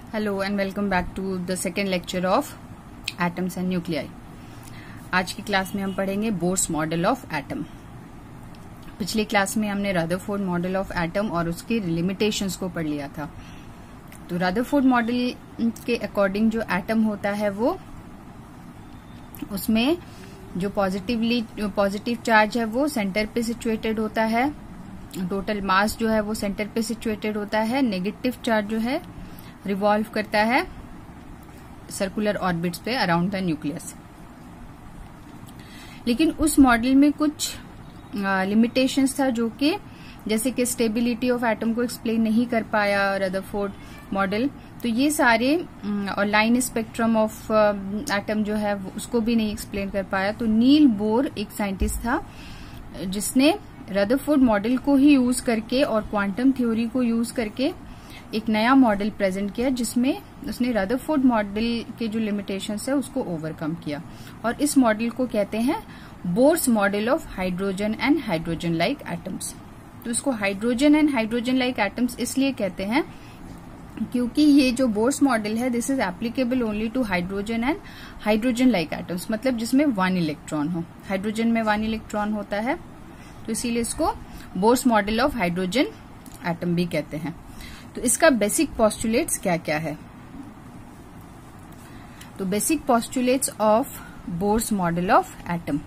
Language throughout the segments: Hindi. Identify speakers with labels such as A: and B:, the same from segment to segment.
A: Hello and welcome back to the second lecture of atoms and nuclei. आज की क्लास में हम पढ़ेंगे बोर्स मॉडल ऑफ एटम। पिछली क्लास में हमने रदरफोर्ड मॉडल ऑफ एटम और उसके लिमिटेशंस को पढ़ लिया था। तो रदरफोर्ड मॉडल के अकॉर्डिंग जो एटम होता है वो उसमें जो पॉजिटिव चार्ज है वो सेंटर पे सिचुएटेड होता है, टोटल मास जो है वो सेंटर पे सिचुएटेड होता है, नेगेटिव चार्ज जो है रिवॉल्व करता है सर्कुलर ऑर्बिट्स पे अराउंड द न्यूक्लियस। लेकिन उस मॉडल में कुछ लिमिटेशंस था जो कि जैसे कि स्टेबिलिटी ऑफ एटम को एक्सप्लेन नहीं कर पाया रदरफोर्ड मॉडल। तो ये सारे और लाइन स्पेक्ट्रम ऑफ एटम जो है उसको भी नहीं एक्सप्लेन कर पाया। तो नील बोर एक साइंटिस्ट था जिसने रदरफोर्ड मॉडल को ही यूज करके और क्वांटम थ्योरी को यूज करके एक नया मॉडल प्रेजेंट किया जिसमें उसने रदरफोर्ड मॉडल के जो लिमिटेशंस है उसको ओवरकम किया। और इस मॉडल को कहते हैं Bohr's model of hydrogen and hydrogen like atoms. तो इसको hydrogen and hydrogen like atoms इसलिए कहते हैं क्योंकि ये जो बोर्स मॉडल है this is applicable only to hydrogen and hydrogen like atoms, मतलब जिसमें 1 इलेक्ट्रॉन हो। हाइड्रोजन में 1 इलेक्ट्रॉन होता है तो इसीलिए इसको bourse model of hydrogen atom भी कहते हैं। तो इसका बेसिक पोस्टुलेट्स क्या क्या है? तो basic postulates of Bohr's model of atom,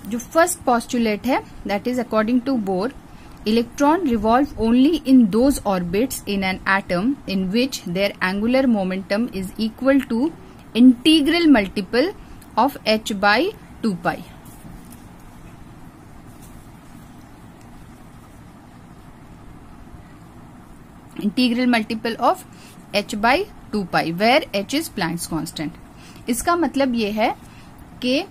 A: जो फर्स्ट पोस्टुलेट है that is according to Bohr, electron revolve only in those orbits in an atom in which their angular momentum is equal to integral multiple of h/2π। Integral multiple of h/2π where h is Planck's constant. इसका मतलब ये है कि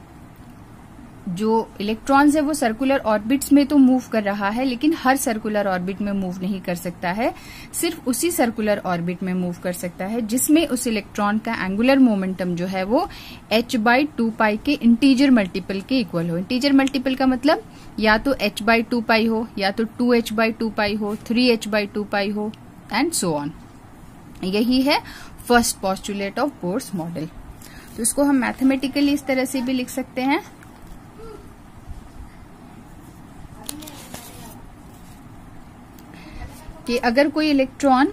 A: जो इलेक्ट्रॉन्स है वो सर्कुलर ऑर्बिट्स में तो मूव कर रहा है लेकिन हर सर्कुलर ऑर्बिट में मूव नहीं कर सकता है, सिर्फ उसी सर्कुलर ऑर्बिट में मूव कर सकता है जिसमें उस इलेक्ट्रॉन का एंगुलर मोमेंटम जो है वो h/2π के इंटीजर मल्टीपल के इक्वल हो। इंटीजर मल्टीपल का मतलब या तो h/2π हो या तो 2h/2π हो, 3h/2π हो एंड सो ऑन। यही है first postulate of Bohr's model. तो इसको हम मैथमेटिकली इस तरह से भी लिख सकते हैं कि अगर कोई इलेक्ट्रॉन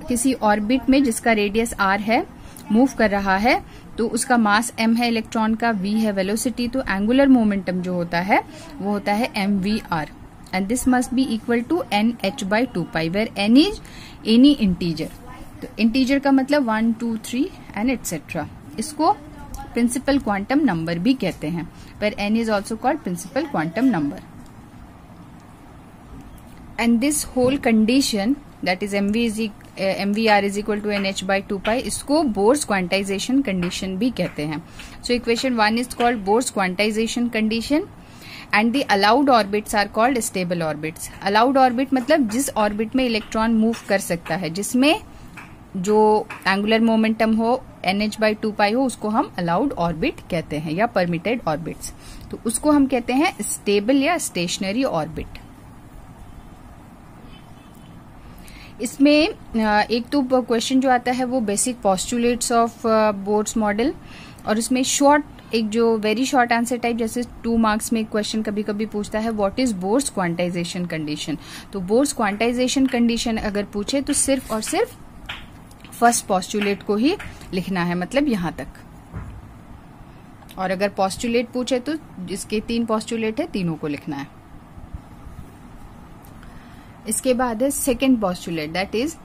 A: किसी ऑर्बिट में जिसका रेडियस r है मूव कर रहा है तो उसका मास m है, इलेक्ट्रॉन का v है वेलोसिटी, तो एंगुलर मोमेंटम जो होता है वो होता है mvr and this must be equal to nh/2π where n is any integer. तो इंटीजर का मतलब 1, 2, 3 एंड एटसेट्रा। इसको प्रिंसिपल क्वांटम नंबर भी कहते हैं where n is also called principal quantum number. And this whole condition that is mvr is equal to nh/2π, इसको बोर्स क्वांटाइजेशन कंडीशन भी कहते हैं। So equation 1 is called Bohr's quantization condition and the allowed orbits are called stable orbits. Allowed orbit मतलब जिस ऑर्बिट में इलेक्ट्रॉन मूव कर सकता है, जिसमें जो एंगुलर मोमेंटम हो nh/2π हो, उसको हम अलाउड ऑर्बिट कहते हैं या परमिटेड ऑर्बिट्स। तो उसको हम कहते हैं स्टेबल या स्टेशनरी ऑर्बिट। इसमें एक तो क्वेश्चन जो आता है वो basic postulates of Bohr's model, और उसमें शॉर्ट एक जो वेरी शॉर्ट आंसर टाइप, जैसे 2 मार्क्स में क्वेश्चन कभी कभी पूछता है what is Bohr's quantization condition. तो बोर्स क्वांटाइजेशन कंडीशन अगर पूछे तो सिर्फ और सिर्फ फर्स्ट पोस्टुलेट को ही लिखना है, मतलब यहां तक। और अगर पोस्टुलेट पूछे तो जिसके 3 पोस्टुलेट है तीनों को लिखना है। इसके बाद है second postulate that is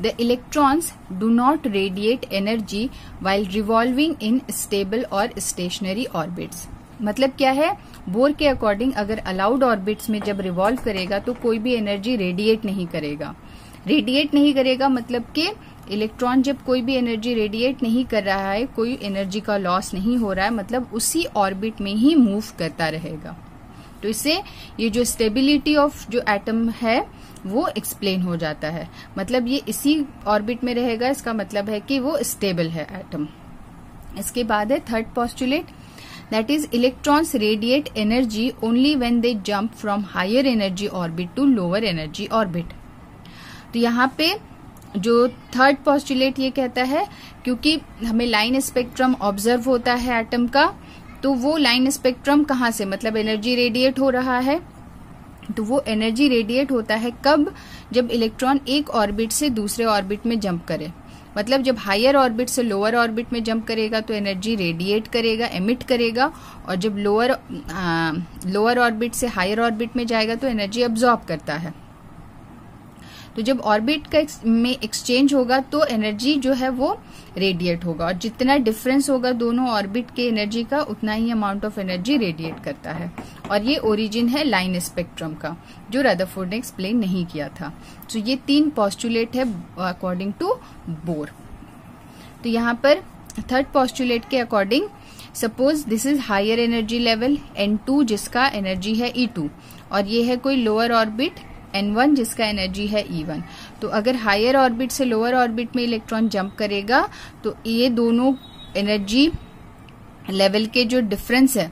A: the electrons do not radiate energy while revolving in stable और स्टेशनरी ऑर्बिट्स। मतलब क्या है, बोर के अकॉर्डिंग अगर अलाउड ऑर्बिट्स में जब रिवॉल्व करेगा तो कोई भी एनर्जी रेडिएट नहीं करेगा। रेडिएट नहीं करेगा मतलब कि इलेक्ट्रॉन जब कोई भी एनर्जी रेडिएट नहीं कर रहा है, कोई एनर्जी का लॉस नहीं हो रहा है, मतलब उसी ऑर्बिट में ही मूव करता रहेगा। तो इससे ये जो स्टेबिलिटी ऑफ जो एटम है वो एक्सप्लेन हो जाता है, मतलब ये इसी ऑर्बिट में रहेगा, इसका मतलब है कि वो स्टेबल है एटम। इसके बाद है third postulate that is electrons radiate energy only when they jump from higher energy orbit to lower energy orbit. तो यहाँ पे जो थर्ड पोस्टुलेट ये कहता है, क्योंकि हमें लाइन स्पेक्ट्रम ऑब्जर्व होता है एटम का, तो वो लाइन स्पेक्ट्रम कहाँ से, मतलब एनर्जी रेडिएट हो रहा है, तो वो एनर्जी रेडिएट होता है कब, जब इलेक्ट्रॉन एक ऑर्बिट से दूसरे ऑर्बिट में जंप करे। मतलब जब हायर ऑर्बिट से लोअर ऑर्बिट में जंप करेगा तो एनर्जी रेडिएट करेगा, एमिट करेगा, और जब लोअर ऑर्बिट से हायर ऑर्बिट में जाएगा तो एनर्जी अब्सॉर्ब करता है। तो जब ऑर्बिट का में एक्सचेंज होगा तो एनर्जी जो है वो रेडिएट होगा, और जितना डिफरेंस होगा दोनों ऑर्बिट के एनर्जी का, उतना ही अमाउंट ऑफ एनर्जी रेडिएट करता है। और ये ओरिजिन है लाइन स्पेक्ट्रम का, जो रदरफोर्ड ने एक्सप्लेन नहीं किया था। तो ये 3 पोस्टुलेट है अकॉर्डिंग टू बोर। तो यहाँ पर थर्ड पोस्टुलेट के according, suppose this is higher energy level N2 जिसका एनर्जी है E2, और ये है कोई लोअर ऑर्बिट N1 जिसका एनर्जी है E1। तो अगर हायर ऑर्बिट से लोअर ऑर्बिट में इलेक्ट्रॉन जंप करेगा तो ये दोनों एनर्जी लेवल के जो डिफरेंस है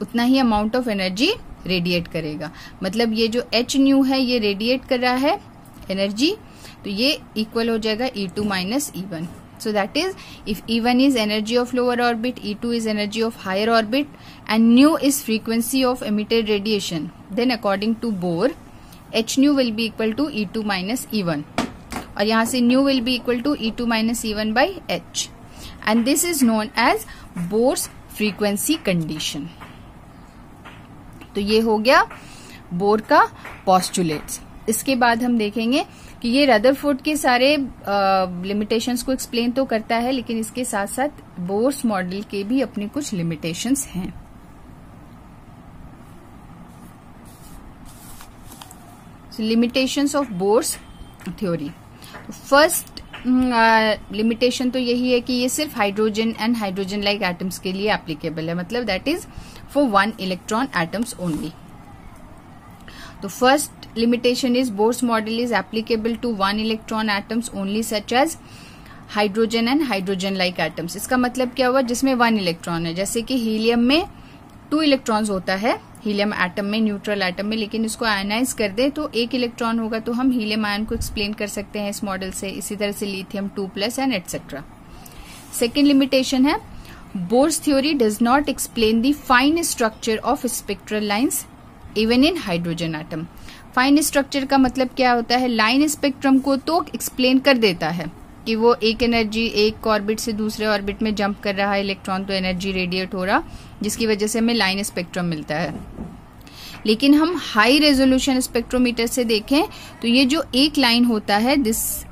A: उतना ही अमाउंट ऑफ एनर्जी रेडिएट करेगा। मतलब ये जो h न्यू है ये रेडिएट कर रहा है एनर्जी, तो ये इक्वल हो जाएगा E2 minus E1। So that is, if E1 is energy of lower orbit, E2 is energy of higher orbit, and nu is frequency of emitted radiation, then according to Bohr, h nu will be equal to E2 minus E1, और यहाँ से nu will be equal to E2 minus E1 by h, and this is known as Bohr's frequency condition। तो ये हो गया बोर का पोस्टुलेट्स। इसके बाद हम देखेंगे कि ये रदरफोर्ड के सारे लिमिटेशंस को एक्सप्लेन तो करता है, लेकिन इसके साथ साथ बोर्स मॉडल के भी अपने कुछ लिमिटेशंस हैं। Limitations of bourse theory. First limitation तो यही है कि ये सिर्फ hydrogen and hydrogen like atoms के लिए एप्लीकेबल है, मतलब that is for 1 electron atoms only. तो first limitation is Bohr's model is applicable to 1 electron atoms only such as hydrogen and hydrogen like atoms। इसका मतलब क्या हुआ, जिसमें 1 इलेक्ट्रॉन है, जैसे कि हीलियम में 2 इलेक्ट्रॉन्स होता है, हीलियम एटम में, न्यूट्रल एटम में, लेकिन इसको आयनाइज कर दे तो 1 इलेक्ट्रॉन होगा, तो हम हीलियम आयन को एक्सप्लेन कर सकते हैं इस मॉडल से। इसी तरह से lithium 2+ and etcetera. Second limitation है, Bohr's theory does not explain the fine structure of spectral lines even in hydrogen atom। Fine structure का मतलब क्या होता है, लाइन स्पेक्ट्रम को तो एक्सप्लेन कर देता है कि वो एक एनर्जी एक ऑर्बिट से दूसरे ऑर्बिट में जंप कर रहा है इलेक्ट्रॉन, तो एनर्जी रेडिएट हो रहा, जिसकी वजह से हमें लाइन स्पेक्ट्रम मिलता है। लेकिन हम हाई रेजोल्यूशन स्पेक्ट्रोमीटर से देखें तो ये जो एक लाइन होता है this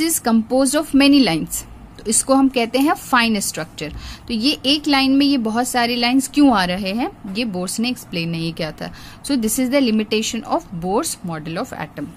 A: is composed of many lines, तो इसको हम कहते हैं फाइन स्ट्रक्चर। तो ये एक लाइन में ये बहुत सारे लाइंस क्यों आ रहे हैं, ये बोर्स ने एक्सप्लेन नहीं किया था। So this is the limitation of Bohr's model of atom.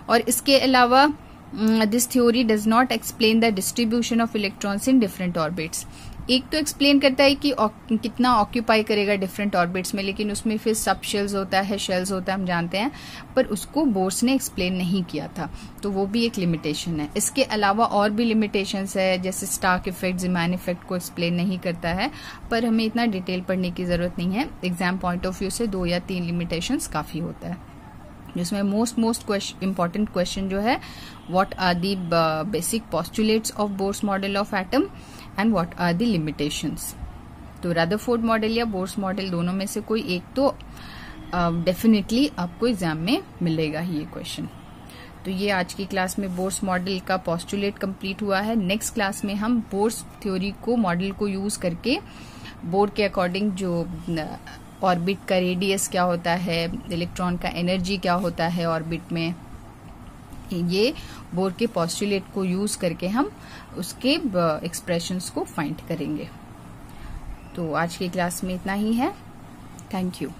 A: और इसके अलावा this theory does not explain the distribution of electrons in different orbits. एक तो एक्सप्लेन करता है कि कितना ऑक्यूपाई करेगा डिफरेंट ऑर्बिट्स में, लेकिन उसमें फिर सब शेल्स होता है, शेल्स होता है, हम जानते हैं, पर उसको बोर्स ने एक्सप्लेन नहीं किया था, तो वो भी एक लिमिटेशन है। इसके अलावा और भी लिमिटेशंस है, जैसे स्टार्क इफेक्ट, ज़ीमैन इफेक्ट को एक्सप्लेन नहीं करता है, पर हमें इतना डिटेल पढ़ने की जरूरत नहीं है। एग्जाम पॉइंट ऑफ व्यू से 2 या 3 लिमिटेशंस काफी होता है, जिसमें मोस्ट इम्पॉर्टेंट क्वेश्चन जो है, what are the basic postulates of Bohr's model of atom and what are the limitations. तो रदरफोर्ड मॉडल या बोर्स मॉडल दोनों में से कोई एक तो डेफिनेटली आपको एग्जाम में मिलेगा ही ये क्वेश्चन। तो ये आज की क्लास में बोर्स मॉडल का पोस्टुलेट कंप्लीट हुआ है। नेक्स्ट क्लास में हम बोर्स थ्योरी को, मॉडल को यूज करके बोर के अकॉर्डिंग जो ऑर्बिट का रेडियस क्या होता है, इलेक्ट्रॉन का एनर्जी क्या होता है ऑर्बिट में, ये बोर के पोस्टुलेट को यूज करके हम उसके एक्सप्रेशंस को फाइंड करेंगे। तो आज की क्लास में इतना ही है। Thank you.